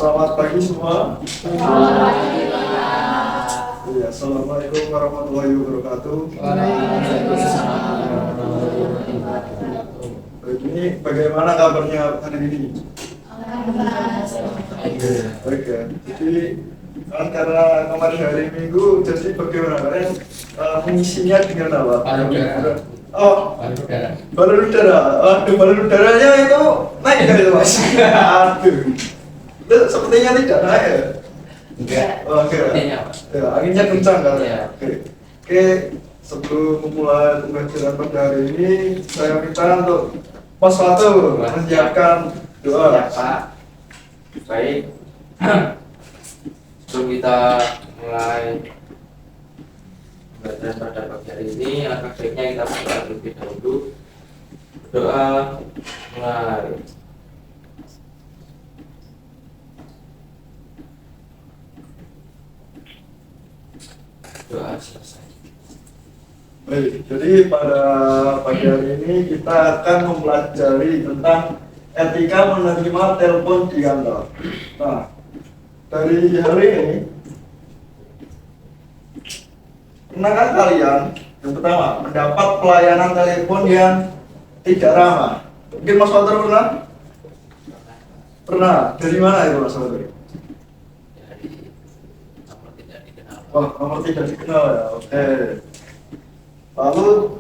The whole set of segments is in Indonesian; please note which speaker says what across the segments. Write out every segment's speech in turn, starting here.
Speaker 1: Selamat pagi semua. Ya, Assalamualaikum warahmatullahi wabarakatuh. Ini bagaimana kabarnya hari ini? Baik ya. Jadi karena kemarin hari Minggu, jadi bagaimana kalian mengisinya dengan apa? Balon udara. Aduh, balon udaranya itu naik nggak itu mas? Aduh, itu sepertinya tidak naik ya?
Speaker 2: Enggak.
Speaker 1: Oke.
Speaker 2: Sepertinya apa?
Speaker 1: Ya, anginnya kencang kan?
Speaker 2: Iya.
Speaker 1: Oke. Sebelum memulai pembelajaran pada hari ini, saya minta untuk Mas Fatu menyiapkan doa.
Speaker 2: Ya, Pak. Baik. Sebelum kita mulai pembelajaran pada pagi hari ini, alangkah baiknya kita berdoa terlebih dahulu. Berdoa mulai. Doa selesai.
Speaker 1: Baik, jadi pada pagi hari ini kita akan mempelajari tentang etika menerima telepon di kantor. Nah, dari hari ini, pernahkah kalian yang pertama mendapat pelayanan telepon yang tidak ramah? Mungkin Mas Fatur pernah? Pernah. Dari mana itu Mas Fatur?
Speaker 2: Dari nomor tidak dikenal.
Speaker 1: Wah, nomor tidak dikenal ya. Oke. Lalu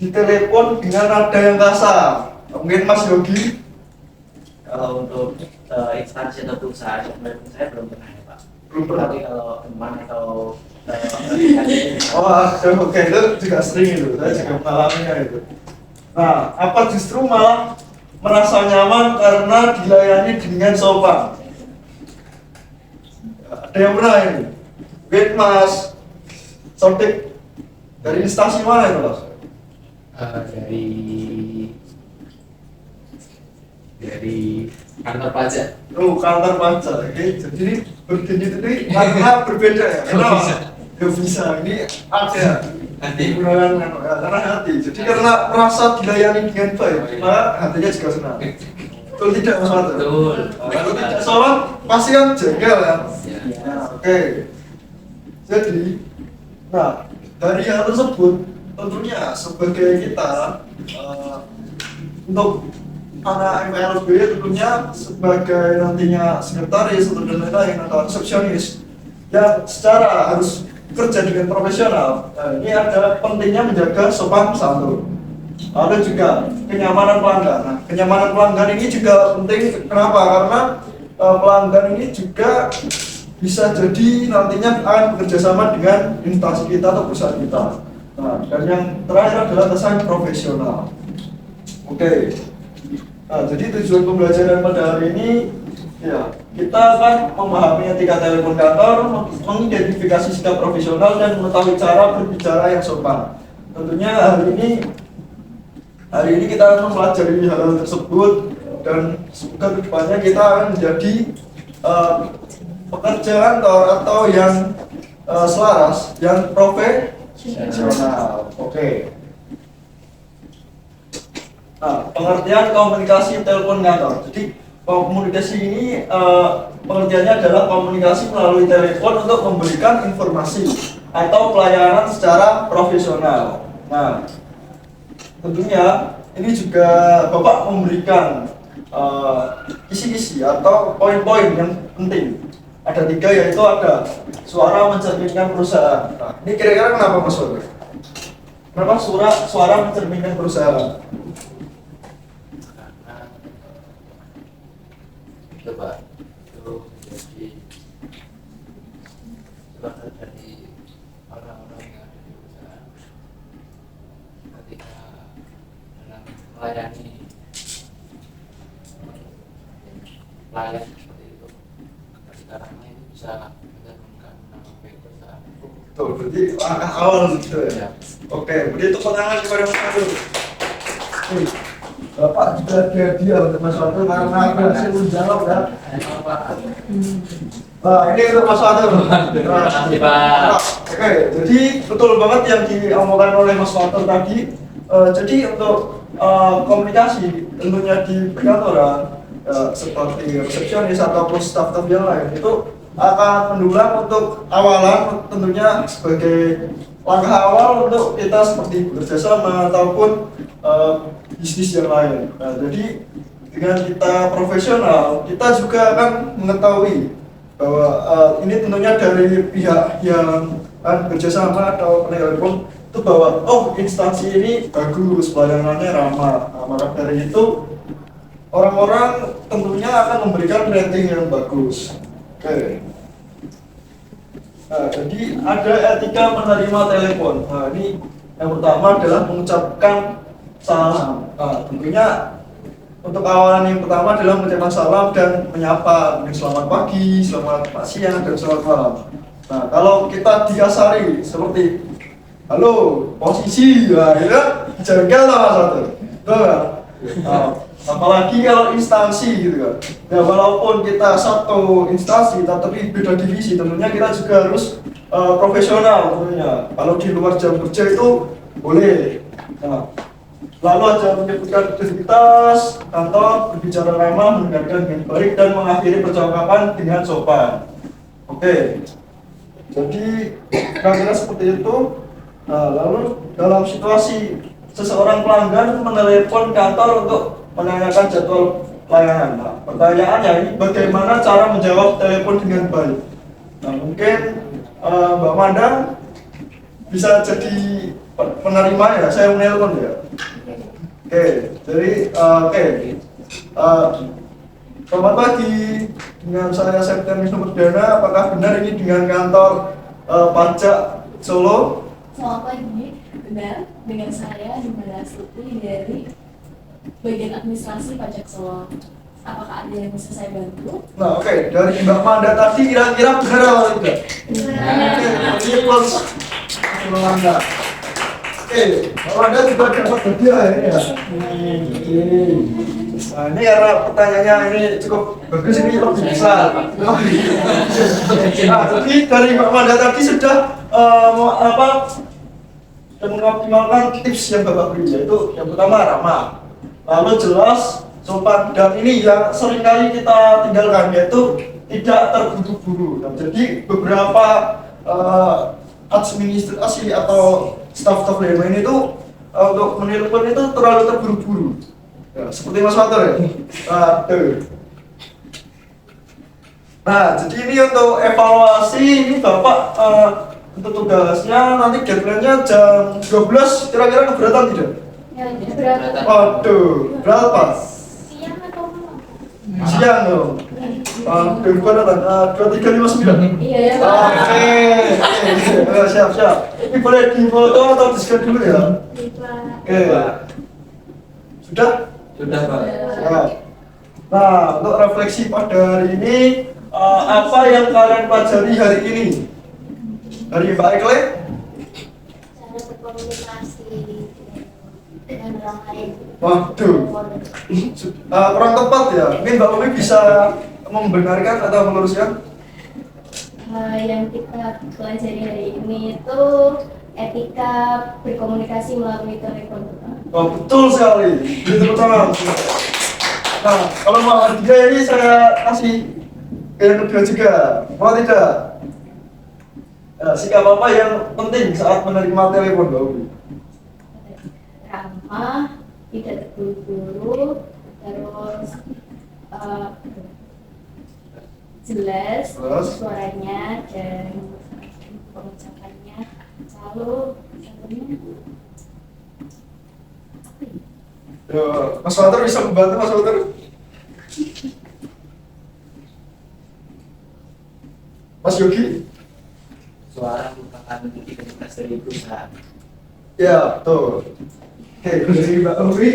Speaker 1: ditelepon dengan nada yang kasar. Mungkin Mas Yogi?
Speaker 3: Kalau untuk instansi atau perusahaan sebenarnya saya belum pernah ya Pak.
Speaker 1: Belum pernah.
Speaker 3: Tapi kalau teman atau
Speaker 1: Oke, itu juga sering itu. Saya juga mengalaminya itu. Nah, apa justru malah merasa nyaman karena dilayani dengan sopan? Ada yang pernah ini? Wait Mas Sodik, dari instansi mana itu Mas?
Speaker 2: Dari kantor pajak.
Speaker 1: Oh, kantor pajak. Oke, jadi ini berdiri ini karena berbeda ya. Kenapa? Gak bisa. Ini ada
Speaker 2: Hati.
Speaker 1: karena hati. Jadi karena merasa dilayani dengan baik, maka hatinya juga senang. Betul tidak Mas Fatur?
Speaker 2: Betul.
Speaker 1: Kalau tidak sopan, pasti kan jengkel kan?
Speaker 2: Ya.
Speaker 1: Nah, oke. Jadi, nah dari hal tersebut, tentunya sebagai kita untuk anak MLB tentunya sebagai nantinya sekretaris atau dan lain-lain atau resepsionis yang secara harus kerja dengan profesional. Nah, ini ada pentingnya menjaga sopan santun. Lalu juga kenyamanan pelanggan. Nah, kenyamanan pelanggan ini juga penting. Kenapa? Karena pelanggan ini juga bisa jadi nantinya akan bekerjasama dengan instansi kita atau perusahaan kita. Nah, dan yang terakhir adalah kesan profesional. Oke. Nah, jadi tujuan pembelajaran pada hari ini, ya, kita akan memahami etika telepon kantor, mengidentifikasi sikap profesional dan mengetahui cara berbicara yang sopan. Tentunya hari ini kita akan mempelajari hal tersebut dan semoga kedepannya kita akan menjadi pekerja kantor atau yang selaras, yang profesional. Oke. Nah, pengertian komunikasi telepon kantor. Jadi komunikasi ini pengertiannya adalah komunikasi melalui telepon untuk memberikan informasi atau pelayanan secara profesional. Nah, tentunya ini juga Bapak memberikan kisi-kisi atau poin-poin yang penting. Ada 3, yaitu ada suara mencerminkan perusahaan. Nah, ini kira-kira kenapa Mas Fatur? Kenapa suara mencerminkan perusahaan?
Speaker 2: Coba itu menjadi sebab dari orang-orang yang ada di perusahaan ketika dalam melayani klien seperti itu, ketika ramai itu bisa mencerminkan nama baik perusahaan.
Speaker 1: Betul, berarti langkah awal gitu ya.
Speaker 2: Ya.
Speaker 1: Oke, berarti tepuk tangan kepada Mas Fatur. Bapak juga ada hadiah untuk Mas Fatur karena berhasil menjawab ya. Nah, ini untuk Mas Fatur.
Speaker 2: Terima kasih, Pak.
Speaker 1: Oke, jadi betul banget yang diomongkan oleh Mas Fatur tadi. Jadi untuk komunikasi tentunya di perkantoran seperti resepsionis ataupun staf-staf yang lain itu akan mendulang untuk awalan tentunya sebagai langkah awal untuk kita seperti bekerja sama ataupun bisnis yang lain. Nah, jadi dengan kita profesional, kita juga akan mengetahui bahwa ini tentunya dari pihak yang bekerja sama atau penegak hukum itu bahwa oh instansi ini bagus, pelayanannya ramah. Nah, maka dari itu orang-orang tentunya akan memberikan rating yang bagus. Oke. Nah, jadi ada etika menerima telepon. Nah, ini yang pertama adalah mengucapkan salam. Nah, tentunya untuk awalan yang pertama adalah mengucapkan salam dan menyapa, selamat pagi, selamat siang, dan selamat malam. Nah, kalau kita dikasari seperti halo, posisi, ya, itu jengkel sama satu. Betul kan? Nah, apalagi kalau instansi gitu kan. Ya walaupun kita satu instansi tapi beda divisi, tentunya kita juga harus profesional tentunya. Kalau di luar jam kerja itu boleh. Nah, lalu aja menyebutkan identitas kantor, berbicara ramah, mendengarkan dengan baik dan mengakhiri percakapan dengan sopan. Oke. Jadi kira-kira seperti itu. Nah, lalu dalam situasi seseorang pelanggan menelepon kantor untuk menanyakan jadwal pelayanan. Nah, pertanyaannya ini bagaimana cara menjawab telepon dengan baik. Nah, mungkin Mbak Mandang bisa jadi penerima ya, saya menelpon ya. Oke, jadi selamat pagi, dengan saya Septian Wisnu Perdana. Apakah benar ini dengan kantor pajak Solo?
Speaker 4: Selamat pagi, benar dengan saya Dimana Astuti dari bagian administrasi pajak Solo. Apakah ada yang bisa saya bantu?
Speaker 1: Nah, oke. Dari Mbak Manda tadi kira-kira benar atau tidak?
Speaker 4: Benar.
Speaker 1: Oke, ini plus Mbak Manda. Oke, Mbak Manda juga dapat hadiah ini ya. Nah, ini karena pertanyaannya ini cukup bagus, ini lebih besar. Nah, jadi dari Mbak Manda tadi sudah mengoptimalkan tips yang Bapak beri, yaitu yang pertama ramah, lalu jelas, sopan, dan ini yang seringkali kita tinggalkan, yaitu tidak terburu-buru. Nah, jadi beberapa administrasi atau staf-staf lain itu untuk menelpon itu terlalu terburu-buru. Ya, seperti Mas Fatur ya. Nah, jadi ini untuk evaluasi ini Bapak untuk tugasnya nanti deadline-nya jam 12, kira-kira keberatan tidak?
Speaker 4: Ya, berapa?
Speaker 1: Waduh, berapa?
Speaker 4: Siang atau malam?
Speaker 1: Siang dong. Keberatan 2359.
Speaker 4: Iya ya, Pak.
Speaker 1: Oke, siap. Ini boleh difoto atau di-scan dulu ya? Oke. Sudah?
Speaker 2: Sudah, Pak.
Speaker 1: Siap. Nah, untuk refleksi pada hari ini, apa yang kalian pelajari hari ini? Dari Mbak Ekle?
Speaker 4: Cara berkomunikasi dengan orang lain.
Speaker 1: Waduh, kurang tepat ya. Mungkin Mbak Umi bisa membenarkan atau meluruskan?
Speaker 4: Yang kita pelajari hari ini itu etika berkomunikasi melalui telepon.
Speaker 1: Oh, betul sekali. Itu pertama. Nah, kalau mau hadiah ini saya kasih ke yang kedua juga. Mau tidak? Nah, sikap apa yang penting saat menerima telepon, Mbak Umi?
Speaker 4: Ramah, tidak terburu-buru, terus jelas suaranya dan pengucapannya, lalu
Speaker 1: Mas Fatur bisa membantu Mas Fatur? Mas Yogi?
Speaker 3: Suara merupakan identitas dari perusahaan.
Speaker 1: Ya, betul. Oke, dari Mbak Umi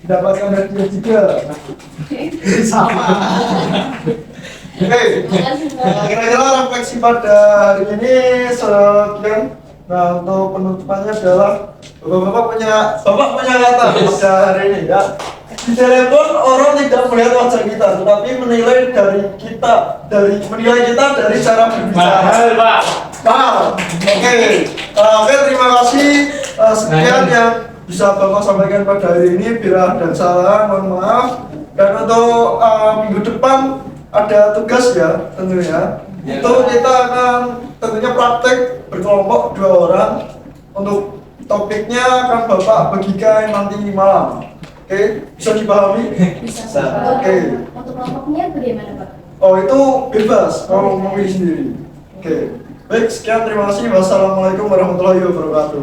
Speaker 1: mendapatkan hadiah juga. Ini sama. Oke, kira-kira refleksi pada hari ini sekian. Nah, untuk penutupannya adalah Bapak punya kata pada hari ini ya. Di telepon orang tidak melihat wajah kita, tetapi menilai menilai kita dari cara berbicara.
Speaker 2: Mahal, Pak.
Speaker 1: Mahal. Oke, terima kasih. Sekian yang bisa Bapak sampaikan pada hari ini. Bila ada kesalahan, mohon maaf. Dan untuk minggu depan ada tugas ya tentunya.
Speaker 2: Ya.
Speaker 1: Itu kita akan tentunya praktek berkelompok 2 orang. Untuk topiknya akan Bapak bagikan nanti malam. Oke, bisa dipahami?
Speaker 4: Bisa.
Speaker 3: Bisa.
Speaker 1: Oke.
Speaker 4: Untuk kelompoknya bagaimana Pak?
Speaker 1: Oh itu bebas, kalau memilih sendiri. Oke, baik sekian terima kasih. Wassalamualaikum warahmatullahi wabarakatuh.